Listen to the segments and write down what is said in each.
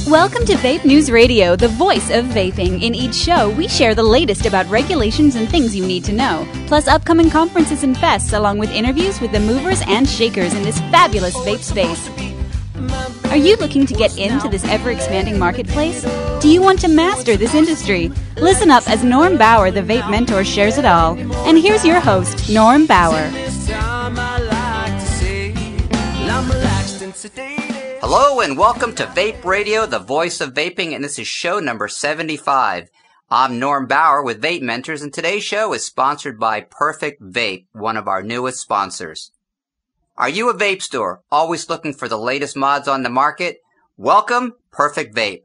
Welcome to Vape News Radio, the voice of vaping. In each show, we share the latest about regulations and things you need to know, plus upcoming conferences and fests, along with interviews with the movers and shakers in this fabulous vape space. Are you looking to get into this ever-expanding marketplace? Do you want to master this industry? Listen up as Norm Bauer, the vape mentor, shares it all. And here's your host, Norm Bauer. Hello and welcome to Vape Radio, the voice of vaping, and this is show number 75. I'm Norm Bauer with Vape Mentors, and today's show is sponsored by Perfect Vape, one of our newest sponsors. Are you a vape store, always looking for the latest mods on the market? Welcome, Perfect Vape.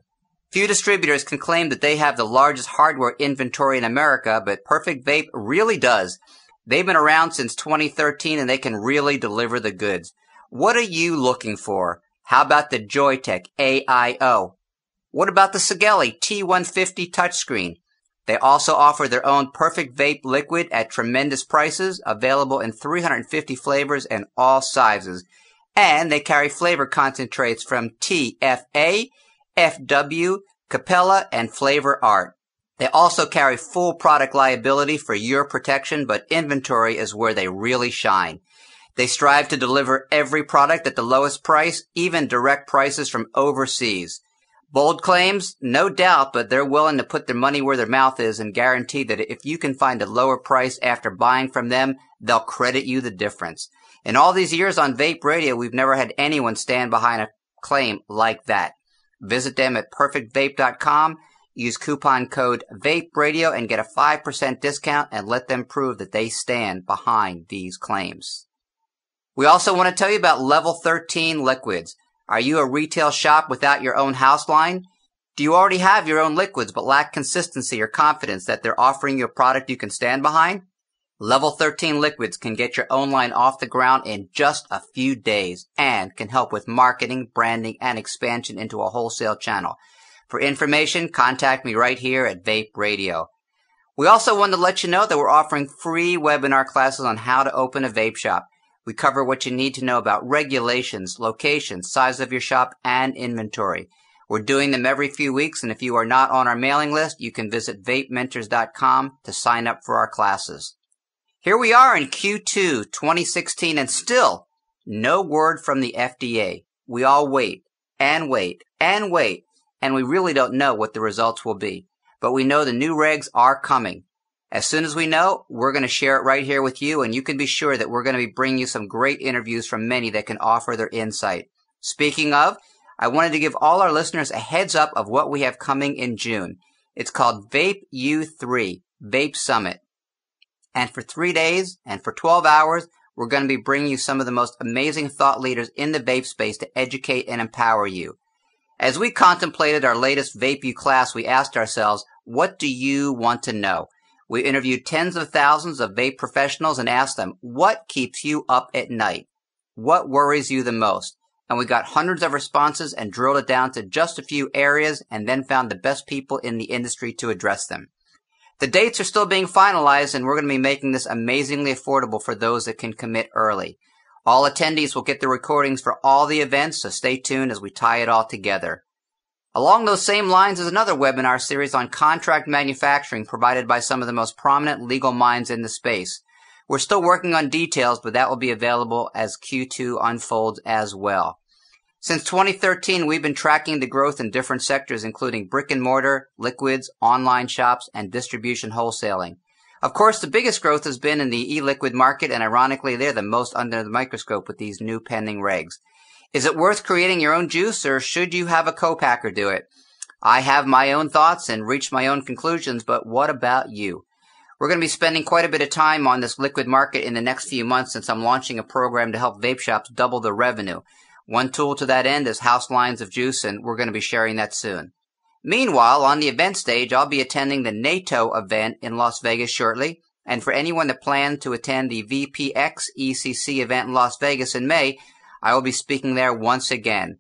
Few distributors can claim that they have the largest hardware inventory in America, but Perfect Vape really does. They've been around since 2013 and they can really deliver the goods. What are you looking for? How about the Joytech AIO? What about the Sigelli T150 touchscreen? They also offer their own Perfect Vape liquid at tremendous prices, available in 350 flavors and all sizes. And they carry flavor concentrates from TFA, FW, Capella, and Flavor Art. They also carry full product liability for your protection, but inventory is where they really shine. They strive to deliver every product at the lowest price, even direct prices from overseas. Bold claims? No doubt, but they're willing to put their money where their mouth is and guarantee that if you can find a lower price after buying from them, they'll credit you the difference. In all these years on Vape Radio, we've never had anyone stand behind a claim like that. Visit them at perfectvape.com, use coupon code VAPERADIO and get a 5% discount and let them prove that they stand behind these claims. We also want to tell you about Level 13 liquids. Are you a retail shop without your own house line? Do you already have your own liquids but lack consistency or confidence that they're offering you a product you can stand behind? Level 13 liquids can get your own line off the ground in just a few days and can help with marketing, branding, and expansion into a wholesale channel. For information, contact me right here at Vape Radio. We also want to let you know that we're offering free webinar classes on how to open a vape shop. We cover what you need to know about regulations, locations, size of your shop, and inventory. We're doing them every few weeks, and if you are not on our mailing list, you can visit vapementors.com to sign up for our classes. Here we are in Q2 2016, and still no word from the FDA. We all wait, and wait, and wait, and we really don't know what the results will be. But we know the new regs are coming. As soon as we know, we're going to share it right here with you, and you can be sure that we're going to be bringing you some great interviews from many that can offer their insight. Speaking of, I wanted to give all our listeners a heads up of what we have coming in June. It's called VAPE U III, Vape Summit. And for 3 days and for 12 hours, we're going to be bringing you some of the most amazing thought leaders in the vape space to educate and empower you. As we contemplated our latest Vape U class, we asked ourselves, what do you want to know? We interviewed tens of thousands of vape professionals and asked them, what keeps you up at night? What worries you the most? And we got hundreds of responses and drilled it down to just a few areas and then found the best people in the industry to address them. The dates are still being finalized, and we're going to be making this amazingly affordable for those that can commit early. All attendees will get the recordings for all the events, so stay tuned as we tie it all together. Along those same lines is another webinar series on contract manufacturing provided by some of the most prominent legal minds in the space. We're still working on details, but that will be available as Q2 unfolds as well. Since 2013, we've been tracking the growth in different sectors, including brick and mortar, liquids, online shops, and distribution wholesaling. Of course, the biggest growth has been in the e-liquid market, and ironically, they're the most under the microscope with these new pending regs. Is it worth creating your own juice, or should you have a co-packer do it? I have my own thoughts and reached my own conclusions, but what about you? We're going to be spending quite a bit of time on this liquid market in the next few months since I'm launching a program to help vape shops double their revenue. One tool to that end is house lines of juice, and we're going to be sharing that soon. Meanwhile, on the event stage, I'll be attending the NATO event in Las Vegas shortly, and for anyone that plans to attend the VPX ECC event in Las Vegas in May, I will be speaking there once again.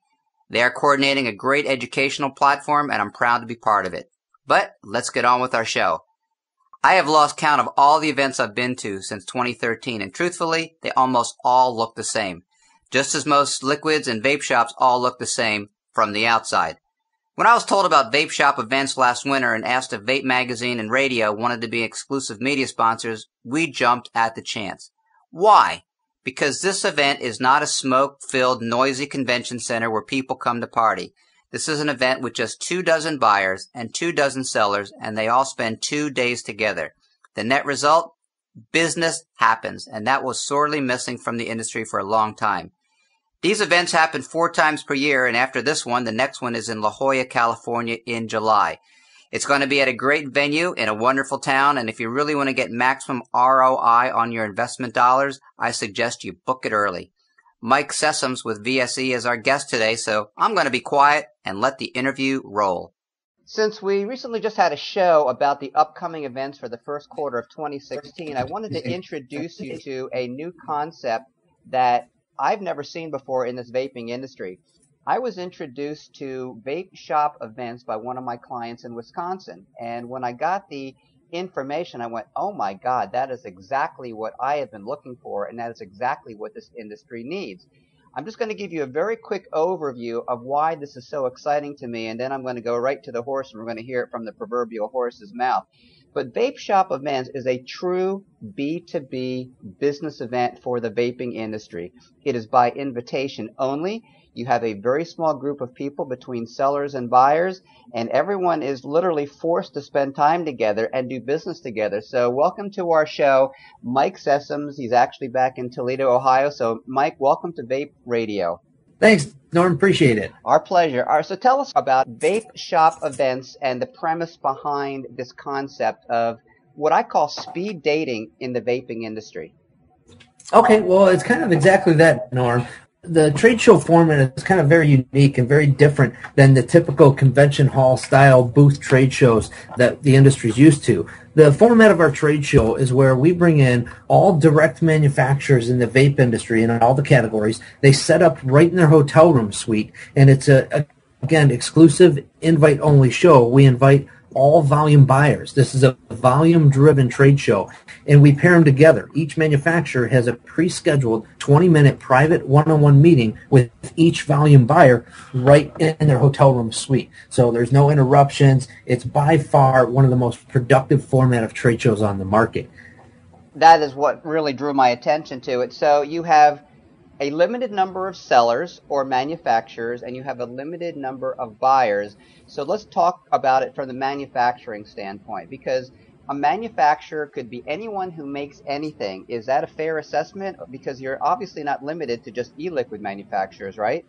They are coordinating a great educational platform, and I'm proud to be part of it. But let's get on with our show. I have lost count of all the events I've been to since 2013, and truthfully, they almost all look the same. Just as most liquids and vape shops all look the same from the outside. When I was told about Vape Shop Events last winter and asked if Vape Magazine and radio wanted to be exclusive media sponsors, we jumped at the chance. Why? Because this event is not a smoke-filled, noisy convention center where people come to party. This is an event with just 24 buyers and 24 sellers, and they all spend 2 days together. The net result? Business happens, and that was sorely missing from the industry for a long time. These events happen 4 times per year, and after this one, the next one is in La Jolla, California in July. It's going to be at a great venue in a wonderful town, and if you really want to get maximum ROI on your investment dollars, I suggest you book it early. Mike Sessoms with VSE is our guest today, so I'm going to be quiet and let the interview roll. Since we recently just had a show about the upcoming events for the first quarter of 2016, I wanted to introduce you to a new concept that I've never seen before in this vaping industry. I was introduced to Vape Shop Events by one of my clients in Wisconsin, and when I got the information, I went, oh my God, that is exactly what I have been looking for, and that is exactly what this industry needs. I'm just going to give you a very quick overview of why this is so exciting to me, and then I'm going to go right to the horse, and we're going to hear it from the proverbial horse's mouth. But Vape Shop Events is a true B2B business event for the vaping industry. It is by invitation only. You have a very small group of people between sellers and buyers, and everyone is literally forced to spend time together and do business together. So welcome to our show, Mike Sessoms. He's actually back in Toledo, Ohio. So Mike, welcome to Vape Radio. Thanks, Norm. Appreciate it. Our pleasure. All right, so tell us about Vape Shop Events and the premise behind this concept of what I call speed dating in the vaping industry. Okay, well, it's kind of exactly that, Norm. The trade show format is kind of very unique and very different than the typical convention hall style booth trade shows that the industry is used to. The format of our trade show is where we bring in all direct manufacturers in the vape industry in all the categories. They set up right in their hotel room suite, and it's again, exclusive invite-only show. We invite all volume buyers. This is a volume-driven trade show, and we pair them together. Each manufacturer has a pre-scheduled 20-minute private one-on-one meeting with each volume buyer right in their hotel room suite. So there's no interruptions. It's by far one of the most productive format of trade shows on the market. That is what really drew my attention to it. So you have a limited number of sellers or manufacturers, and you have a limited number of buyers. So let's talk about it from the manufacturing standpoint, because a manufacturer could be anyone who makes anything. Is that a fair assessment? Because you're obviously not limited to just e-liquid manufacturers, right?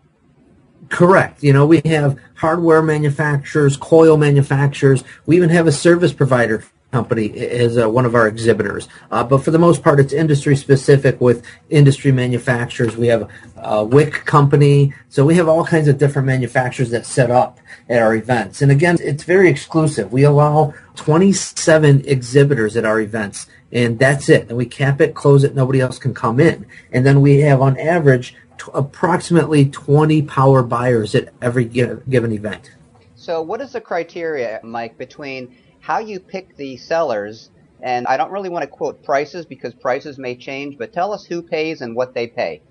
Correct. You know, we have hardware manufacturers, coil manufacturers. We even have a service provider company as one of our exhibitors. But for the most part, it's industry specific with industry manufacturers. We have a wick company. So we have all kinds of different manufacturers that set up at our events. And again, it's very exclusive. We allow 27 exhibitors at our events, and that's it. And we cap it, close it, nobody else can come in. And then we have on average approximately 20 power buyers at every given event. So what is the criteria, Mike, between how you pick the sellers? And I don't really want to quote prices because prices may change, but tell us who pays and what they pay.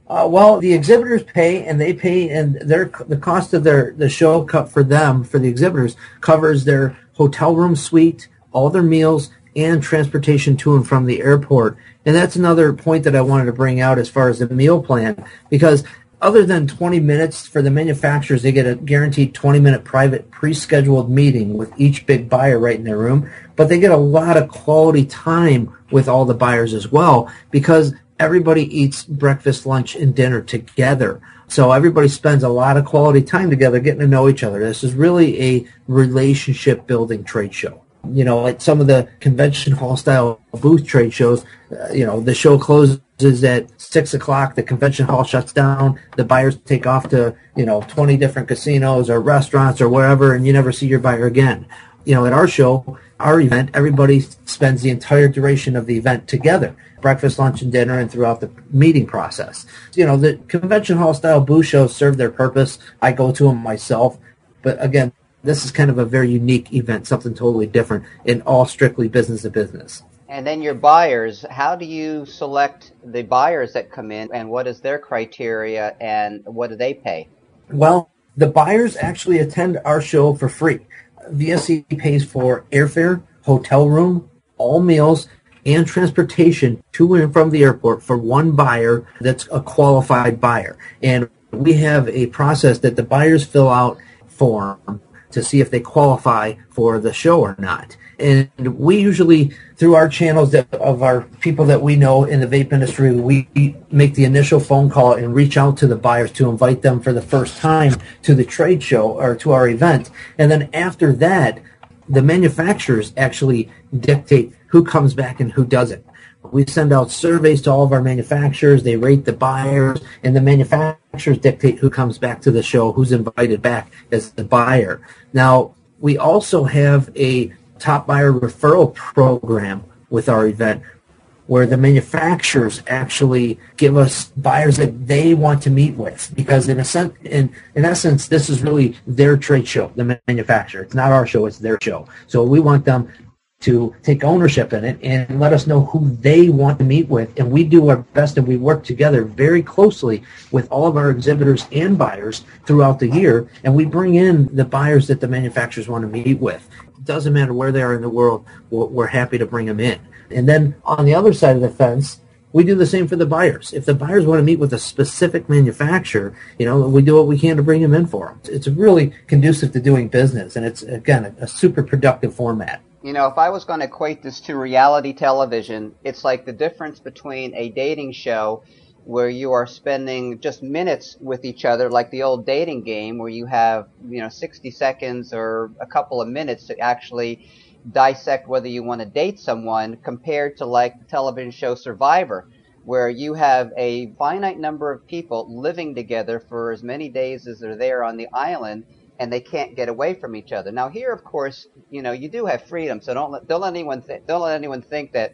Well, the exhibitors pay, and they pay, and the cost of the show cut for them, for the exhibitors, covers their hotel room suite, all their meals, and transportation to and from the airport. And that's another point that I wanted to bring out as far as the meal plan, because other than 20 minutes for the manufacturers, they get a guaranteed 20-minute private pre-scheduled meeting with each big buyer right in their room, but they get a lot of quality time with all the buyers as well, because everybody eats breakfast, lunch, and dinner together. So everybody spends a lot of quality time together getting to know each other. This is really a relationship-building trade show. You know, like some of the convention hall style booth trade shows, the show closes at 6 o'clock, the convention hall shuts down, the buyers take off to, 20 different casinos or restaurants or wherever, and you never see your buyer again. At our show, our event, everybody spends the entire duration of the event together, breakfast, lunch, and dinner, and throughout the meeting process. The convention hall style booth shows serve their purpose. I go to them myself, but again, this is kind of a very unique event, something totally different, and all strictly business to business. And then your buyers, how do you select the buyers that come in, and what is their criteria, and what do they pay? Well, The buyers actually attend our show for free. VSE pays for airfare, hotel room, all meals, and transportation to and from the airport for one buyer that's a qualified buyer. And we have a process that the buyers fill out form to see if they qualify for the show or not. And we usually, through our channels of our people that we know in the vape industry, we make the initial phone call and reach out to the buyers to invite them for the first time to the trade show or to our event. And then after that, the manufacturers actually dictate who comes back and who doesn't. We send out surveys to all of our manufacturers. They rate the buyers, and the manufacturers dictate who comes back to the show, who's invited back as the buyer. Now, we also have a top buyer referral program with our event where the manufacturers actually give us buyers that they want to meet with, because in essence, this is really their trade show, the manufacturer. It's not our show, it's their show. So we want them to take ownership in it and let us know who they want to meet with. And we do our best, and we work together very closely with all of our exhibitors and buyers throughout the year. And we bring in the buyers that the manufacturers want to meet with. It doesn't matter where they are in the world, we're happy to bring them in. And then on the other side of the fence, we do the same for the buyers. If the buyers want to meet with a specific manufacturer, we do what we can to bring them in for them. It's really conducive to doing business, and it's, again, a super productive format. If I was going to equate this to reality television, it's like the difference between a dating show where you are spending just minutes with each other, like the old dating game where you have, 60 seconds or a couple of minutes to actually dissect whether you want to date someone, compared to like the television show Survivor, where you have a finite number of people living together for as many days as they're there on the island, and they can't get away from each other. Now here, of course, you do have freedom, so don't let anyone think that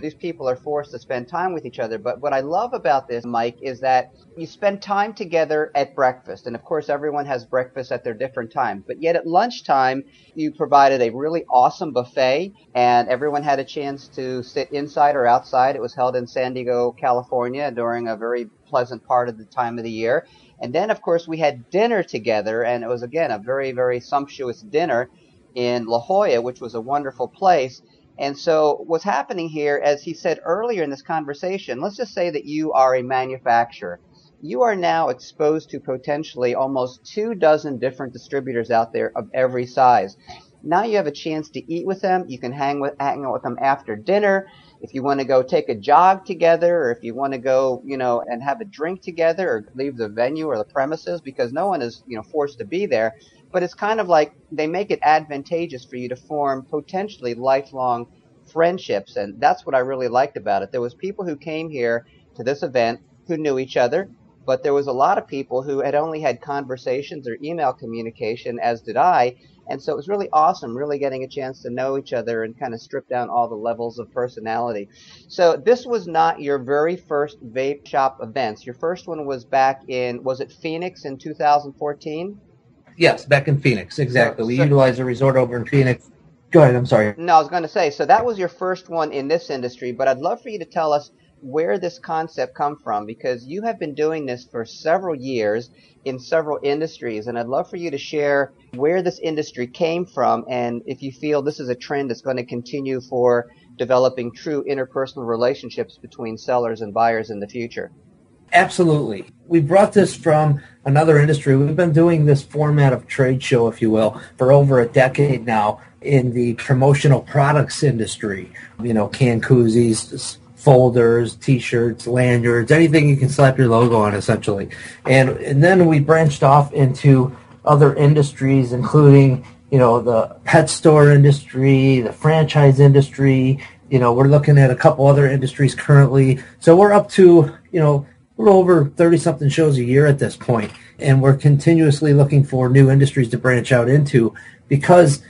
these people are forced to spend time with each other. But what I love about this, Mike, is that you spend time together at breakfast, and of course everyone has breakfast at their different times. But yet at lunchtime, you provided a really awesome buffet, and everyone had a chance to sit inside or outside. It was held in San Diego, California, during a very pleasant part of the time of the year. And then, of course, we had dinner together, and it was, again, a very, very sumptuous dinner in La Jolla, which was a wonderful place. And so what's happening here, as he said earlier in this conversation, let's just say that you are a manufacturer. You are now exposed to potentially almost 24 different distributors out there of every size. Now you have a chance to eat with them. You can hang out with them after dinner. If you want to go take a jog together, or if you want to go, and have a drink together, or leave the venue or the premises, because no one is, forced to be there. But it's kind of like they make it advantageous for you to form potentially lifelong friendships. And that's what I really liked about it. There was people who came here to this event who knew each other, but there was a lot of people who had only had conversations or email communication, as did I. And so it was really awesome, really getting a chance to know each other and kind of strip down all the levels of personality. So this was not your very first Vape Shop Events. Your first one was back in, was it Phoenix in 2014? Yes, back in Phoenix, exactly. We utilize a resort over in Phoenix. Go ahead, I'm sorry. No, I was going to say, so that was your first one in this industry, but I'd love for you to tell us where this concept come from, because you have been doing this for several years in several industries, and I'd love for you to share where this industry came from, and if you feel this is a trend that's going to continue for developing true interpersonal relationships between sellers and buyers in the future. Absolutely. We brought this from another industry. We've been doing this format of trade show, if you will, for over a decade now in the promotional products industry. Can koozies, folders, T-shirts, lanyards, anything you can slap your logo on, essentially. And then we branched off into other industries, including, the pet store industry, the franchise industry. We're looking at a couple other industries currently. So we're up to, we're over 30-something shows a year at this point, and we're continuously looking for new industries to branch out into because,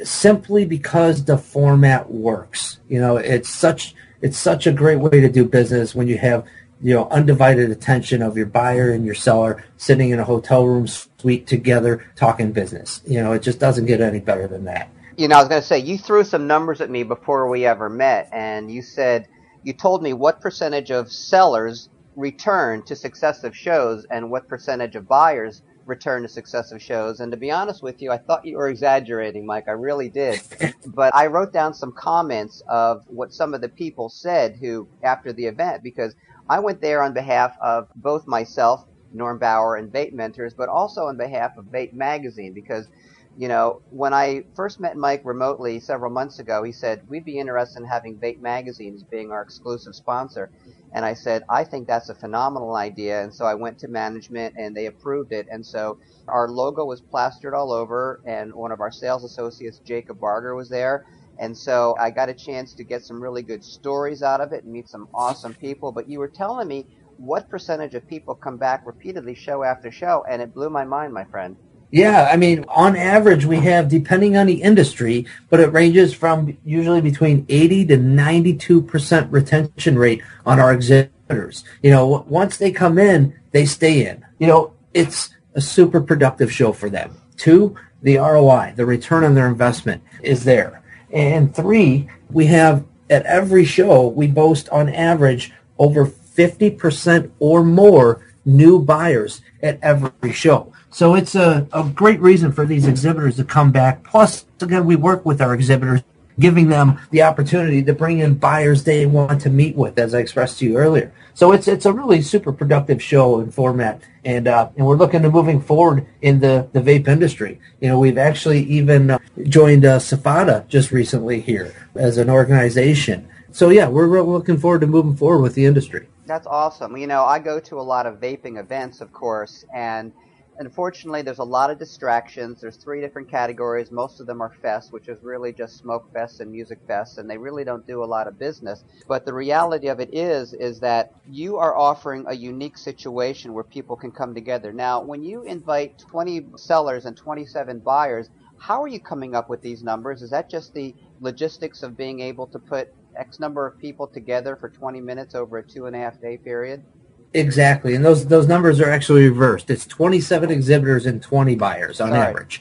simply because the format works. It's such a great way to do business when you have, undivided attention of your buyer and your seller sitting in a hotel room suite together talking business. It just doesn't get any better than that. I was going to say, you threw some numbers at me before we ever met, and you told me what percentage of sellers return to successive shows and what percentage of buyers return to successive shows. And to be honest with you, I thought you were exaggerating, Mike. I really did. But I wrote down some comments of what some of the people said who after the event, because I went there on behalf of both myself, Norm Bauer, and Vape Mentors, but also on behalf of Vape Magazine, because when I first met Mike remotely several months ago, he said, we'd be interested in having Vape Magazine as being our exclusive sponsor. And I said, I think that's a phenomenal idea. And so I went to management and they approved it. And so our logo was plastered all over, and one of our sales associates, Jacob Barger, was there. And so I got a chance to get some really good stories out of it and meet some awesome people. But you were telling me what percentage of people come back repeatedly show after show, and it blew my mind, my friend. Yeah, I mean, on average, we have, depending on the industry, but it ranges from usually between 80 to 92% retention rate on our exhibitors. Once they come in, they stay in. It's a super productive show for them. 2, the ROI, the return on their investment is there. And 3, we have, at every show, we boast on average over 50% or more new buyers at every show. So it's a great reason for these exhibitors to come back. Plus, again, we work with our exhibitors, giving them the opportunity to bring in buyers they want to meet with, as I expressed to you earlier. So it's a really super productive show and format, and we're looking to moving forward in the vape industry. We've actually even joined Safada just recently here as an organization. So yeah, we're looking forward to moving forward with the industry. That's awesome. I go to a lot of vaping events, of course, and unfortunately, there's a lot of distractions. There's 3 different categories. Most of them are fests, which is really just smoke fests and music fests, and they really don't do a lot of business. But the reality of it is that you are offering a unique situation where people can come together. Now, when you invite 20 sellers and 27 buyers, how are you coming up with these numbers? Is that just the logistics of being able to put X number of people together for 20 minutes over a 2.5-day period? Exactly, and those numbers are actually reversed. It's 27 exhibitors and 20 buyers on average.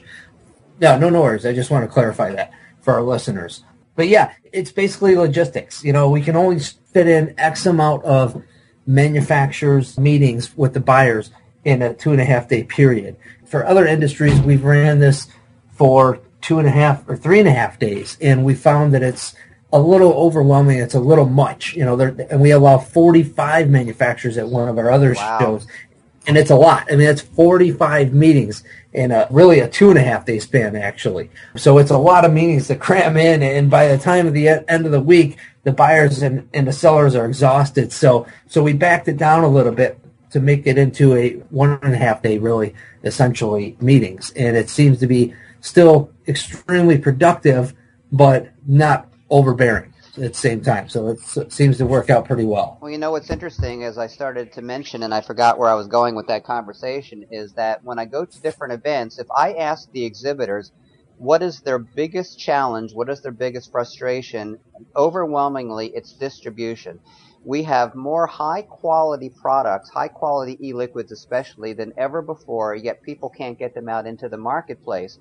No worries. I just want to clarify that for our listeners. But yeah, it's basically logistics. We can only fit in X amount of manufacturers' meetings with the buyers in a 2.5-day period. For other industries, we've ran this for 2.5 or 3.5 days, and we found that it's a little overwhelming. It's a little much, and we allow 45 manufacturers at one of our other shows, and it's a lot. I mean, it's 45 meetings in really a 2.5-day span, actually. So it's a lot of meetings to cram in, and by the time of the end of the week, the buyers and the sellers are exhausted. So we backed it down a little bit to make it into a 1.5-day, really, essentially, meetings. And it seems to be still extremely productive, but not overbearing at the same time. So it seems to work out pretty well. Well, what's interesting, as I started to mention, and I forgot where I was going with that conversation, is that when I go to different events, if I ask the exhibitors what is their biggest challenge, what is their biggest frustration, overwhelmingly it's distribution. We have more high-quality products, high-quality e-liquids especially, than ever before, yet people can't get them out into the marketplace.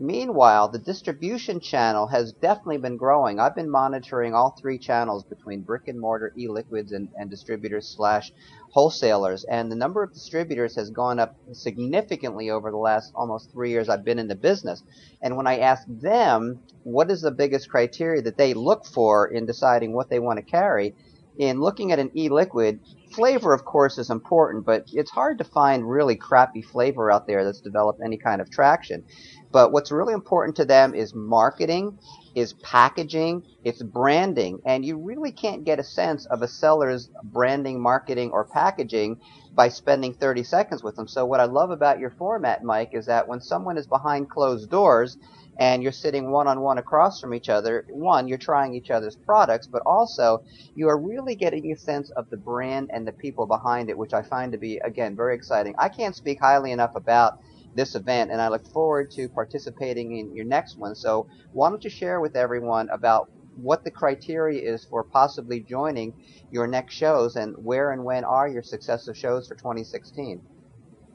Meanwhile, the distribution channel has definitely been growing. I've been monitoring all 3 channels between brick-and-mortar e-liquids and distributors/wholesalers, and the number of distributors has gone up significantly over the last almost 3 years I've been in the business. And when I ask them what is the biggest criteria that they look for in deciding what they want to carry, in looking at an e-liquid, flavor, of course, is important, but it's hard to find really crappy flavor out there that's developed any kind of traction. But what's really important to them is marketing, is packaging, it's branding. And you really can't get a sense of a seller's branding, marketing, or packaging by spending 30 seconds with them. So what I love about your format, Mike, is that when someone is behind closed doors and you're sitting one-on-one across from each other, one, you're trying each other's products, but also you are really getting a sense of the brand and the people behind it, which I find to be, again, very exciting. I can't speak highly enough about this event, and I look forward to participating in your next one. So why don't you share with everyone about what the criteria is for possibly joining your next shows, and where and when are your successive shows for 2016?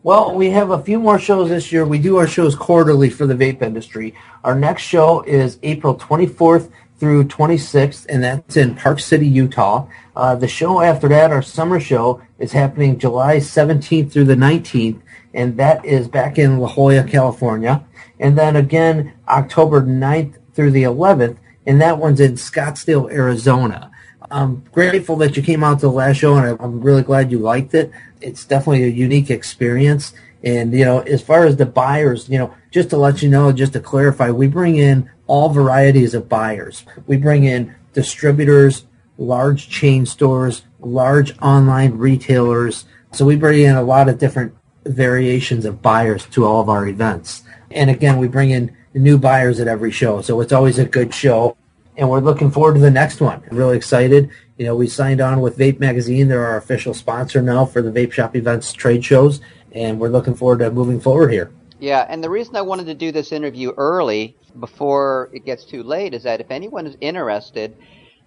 Well, we have a few more shows this year. We do our shows quarterly for the vape industry. Our next show is April 24th through 26th, and that's in Park City, Utah. The show after that, our summer show, is happening July 17th through the 19th, and that is back in La Jolla, California. And then again, October 9th through the 11th, and that one's in Scottsdale, Arizona. I'm grateful that you came out to the last show, and I'm really glad you liked it. It's definitely a unique experience. And, as far as the buyers, just to let you know, just to clarify, we bring in all varieties of buyers. We bring in distributors, large chain stores, large online retailers. So we bring in a lot of different variations of buyers to all of our events. And again, we bring in new buyers at every show. So it's always a good show. And we're looking forward to the next one. I'm really excited. We signed on with Vape Magazine. They're our official sponsor now for the Vape Shop Events trade shows. And we're looking forward to moving forward here. Yeah, and the reason I wanted to do this interview early, before it gets too late, is that if anyone is interested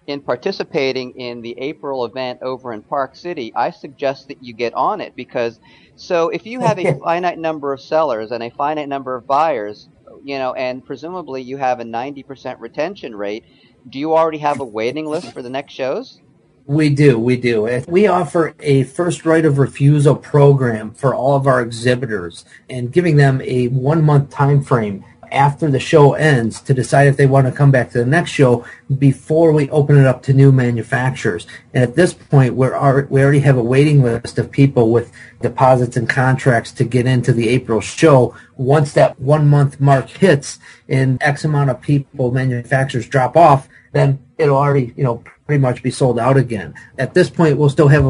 in participating in the April event over in Park City, I suggest that you get on it, because so if you have a finite number of sellers and a finite number of buyers, and presumably you have a 90% retention rate, do you already have a waiting list for the next shows? We do. We offer a first right of refusal program for all of our exhibitors, and giving them a 1-month time frame after the show ends to decide if they want to come back to the next show before we open it up to new manufacturers. And at this point, we already have a waiting list of people with deposits and contracts to get into the April show. Once that 1-month mark hits and X amount of people, manufacturers, drop off, then it'll already, pretty much be sold out again. At this point, we'll still have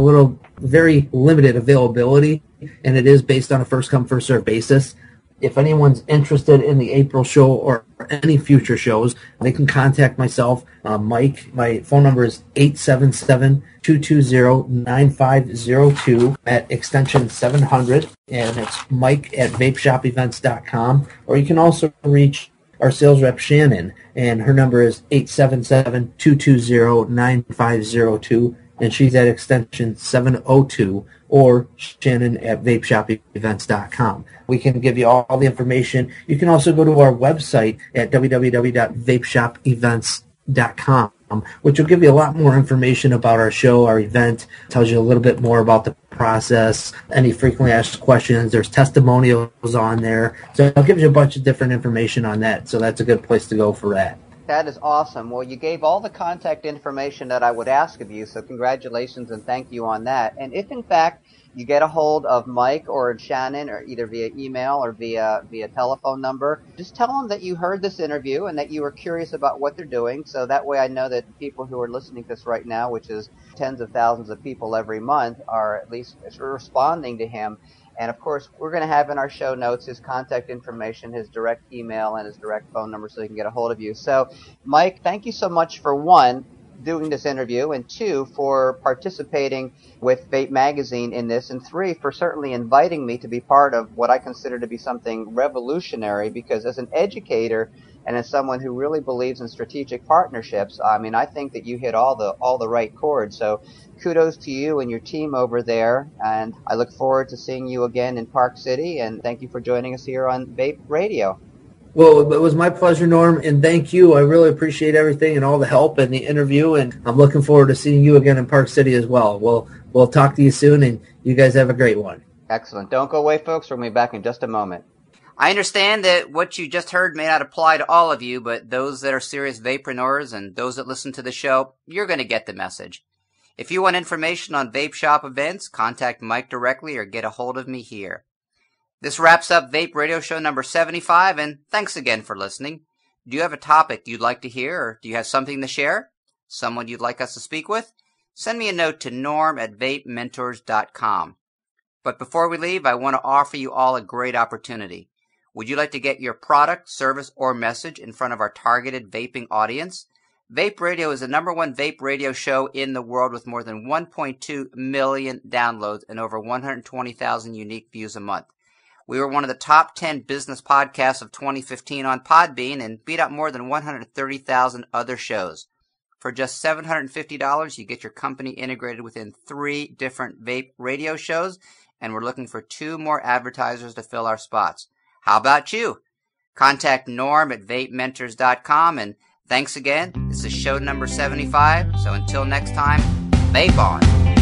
very limited availability, and it is based on a first-come, first-served basis. If anyone's interested in the April show or any future shows, they can contact myself, Mike. My phone number is 877-220-9502 at extension 700, and it's Mike at vapeshopevents.com. Or you can also reach our sales rep, Shannon, and her number is 877-220-9502, and she's at extension 702, or Shannon at vapeshopevents.com. We can give you all the information. You can also go to our website at www.vapeshopevents.com, which will give you a lot more information about our show, our event, tells you a little bit more about the process, any frequently asked questions. There's testimonials on there. So it gives you a bunch of different information on that. So that's a good place to go for that. That is awesome. Well, you gave all the contact information that I would ask of you, so congratulations and thank you on that. And if, in fact, you get a hold of Mike or Shannon, or either via email or via telephone number, just tell them that you heard this interview and that you were curious about what they're doing, so that way I know that people who are listening to this right now, which is tens of thousands of people every month, are at least responding to him. And, of course, we're going to have in our show notes his contact information, his direct email, and his direct phone number so he can get a hold of you. So, Mike, thank you so much for, one, doing this interview, and two, for participating with Vape Magazine in this, and three, for certainly inviting me to be part of what I consider to be something revolutionary, because as an educator and as someone who really believes in strategic partnerships, I mean, I think that you hit all the right chords. So kudos to you and your team over there, and I look forward to seeing you again in Park City, and thank you for joining us here on Vape Radio. Well, it was my pleasure, Norm, and thank you. I really appreciate everything and all the help and the interview, and I'm looking forward to seeing you again in Park City as well. We'll talk to you soon, and you guys have a great one. Excellent. Don't go away, folks. We'll be back in just a moment. I understand that what you just heard may not apply to all of you, but those that are serious vapreneurs and those that listen to the show, you're going to get the message. If you want information on Vape Shop Events, contact Mike directly or get a hold of me here. This wraps up Vape Radio Show number 75, and thanks again for listening. Do you have a topic you'd like to hear, or do you have something to share? Someone you'd like us to speak with? Send me a note to norm@vapementors.com. But before we leave, I want to offer you all a great opportunity. Would you like to get your product, service, or message in front of our targeted vaping audience? Vape Radio is the #1 vape radio show in the world with more than 1.2 million downloads and over 120,000 unique views a month. We were one of the top 10 business podcasts of 2015 on Podbean and beat out more than 130,000 other shows. For just $750, you get your company integrated within 3 different vape radio shows, and we're looking for 2 more advertisers to fill our spots. How about you? Contact Norm at VapeMentors.com, and Thanks again. This is show number 75. So until next time, vape on.